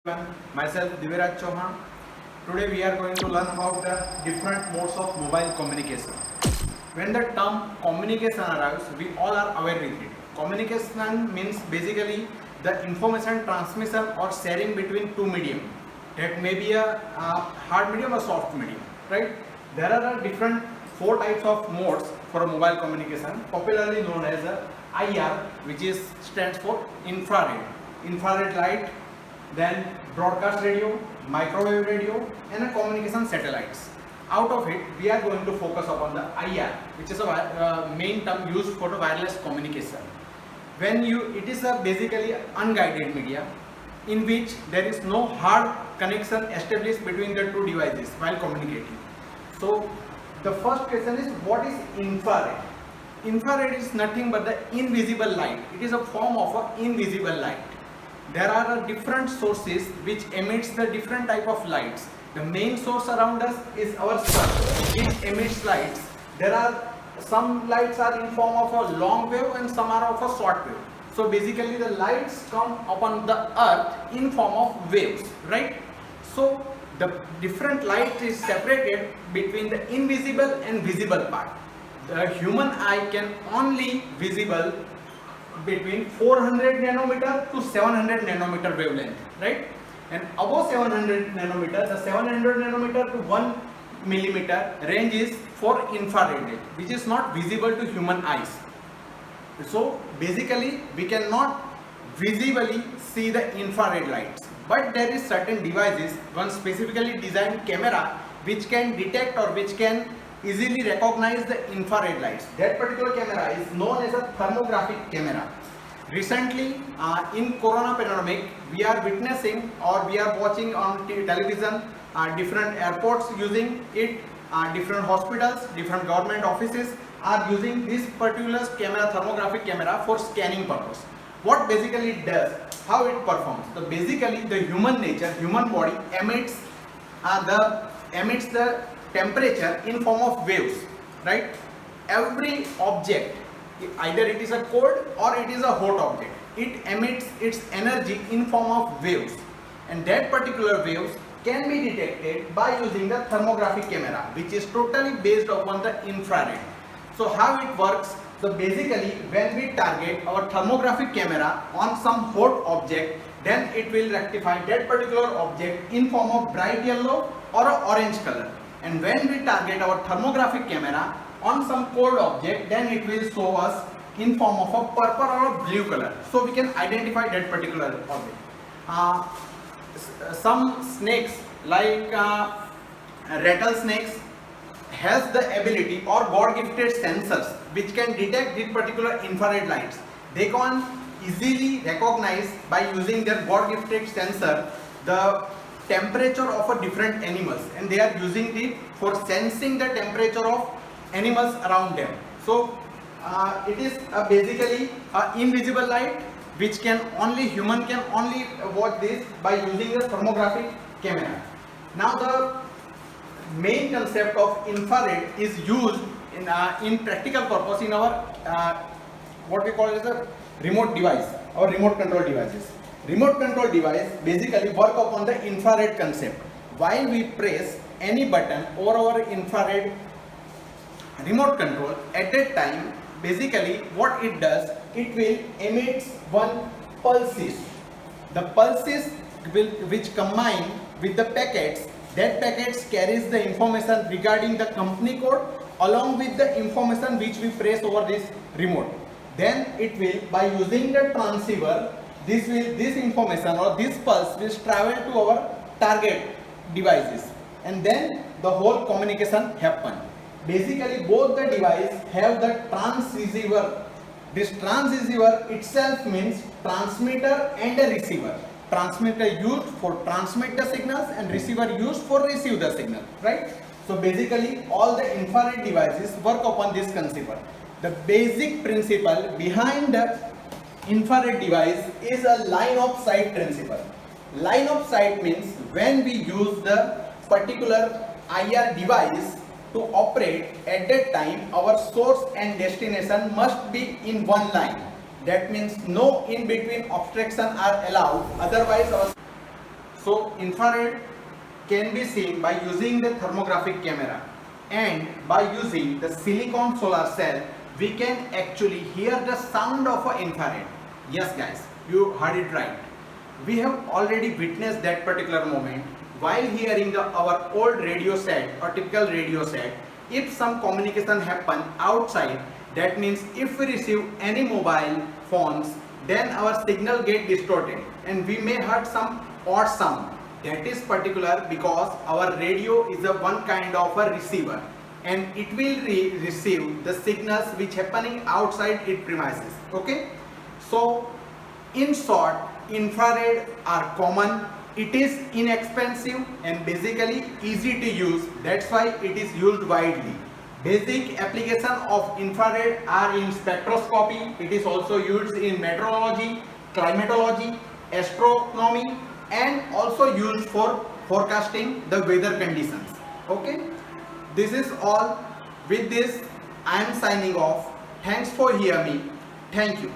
everyone. Myself Diviraj Chauhan. Today we are going to learn about the different modes of mobile communication. When the term communication arrives, we all are aware with it. Communication means basically the information transmission or sharing between two medium. That may be a hard medium or soft medium, right? There are different four types of modes for mobile communication, popularly known as IR, which is stands for infrared light, then broadcast radio, microwave radio, and communication satellites. Out of it, we are going to focus upon the IR, which is a main term used for the wireless communication. It is a basically unguided media in which there is no hard connection established between the two devices while communicating. So the first question is, what is infrared? Infrared is nothing but the invisible light. It is a form of an invisible light. There are different sources which emits the different type of lights. The main source around us is our sun, which emits lights. There are some lights are in form of a long wave and some are of a short wave. So basically the lights come upon the earth in form of waves, right? So the different light is separated between the invisible and visible part. The human eye can only visible between 400 nanometer to 700 nanometer wavelength, right? And above 700 nanometer, the 700 nanometer to 1 millimeter range is for infrared, which is not visible to human eyes. So basically we cannot visibly see the infrared lights, but there is certain devices, one specifically designed camera, which can detect or which can easily recognize the infrared lights. That particular camera is known as a thermographic camera. Recently, in corona pandemic, we are witnessing or we are watching on television different airports using it, different hospitals, different government offices are using this particular camera, thermographic camera, for scanning purpose. What basically it does, how it performs. So basically the human nature, human body emits the temperature in form of waves, right? Every object, either it is a cold or it is a hot object, it emits its energy in form of waves, and that particular waves can be detected by using the thermographic camera, which is totally based upon the infrared. So how it works? So basically when we target our thermographic camera on some hot object, then it will rectify that particular object in form of bright yellow or a orange color. And when we target our thermographic camera on some cold object, then it will show us in form of a purple or a blue color. So we can identify that particular object. Some snakes like rattlesnakes has the ability or God-gifted sensors which can detect this particular infrared lights. They can easily recognize by using their God-gifted sensor the temperature of a different animals, and they are using it for sensing the temperature of animals around them. So it is basically an invisible light which human can only watch this by using the thermographic camera. Now the main concept of infrared is used in practical purpose in our what we call as a remote device or remote control devices. Remote control device basically work upon the infrared concept. While we press any button over our infrared remote control, at that time basically what it does, it will emit one pulses. The pulses which combine with the packets, that packets carries the information regarding the company code along with the information which we press over this remote. Then it will, by using the transceiver, this information or this pulse will travel to our target devices, and then the whole communication happen. Basically both the device have the transceiver. This transceiver itself means transmitter and a receiver. Transmitter used for transmit the signals and receiver used for receive the signal, right? So basically all the infrared devices work upon this concept. The basic principle behind the infrared device is a line of sight principle. Line of sight means when we use the particular IR device to operate, at that time our source and destination must be in one line. That means no in between obstruction are allowed, otherwise our So infrared can be seen by using the thermographic camera, and by using the silicon solar cell we can actually hear the sound of an infrared. Yes guys, you heard it right. We have already witnessed that particular moment while hearing our old radio set or typical radio set. If some communication happen outside, that means if we receive any mobile phones, then our signal get distorted and we may heard some odd sound. That is particular because our radio is a one kind of a receiver, and it will receive the signals which happening outside its premises. Okay, so in short, infrared are common, it is inexpensive and basically easy to use. That's why it is used widely. Basic application of infrared are in spectroscopy. It is also used in meteorology, climatology, astronomy, and also used for forecasting the weather conditions. Okay, this is all. With this I am signing off. Thanks for hearing me. Thank you.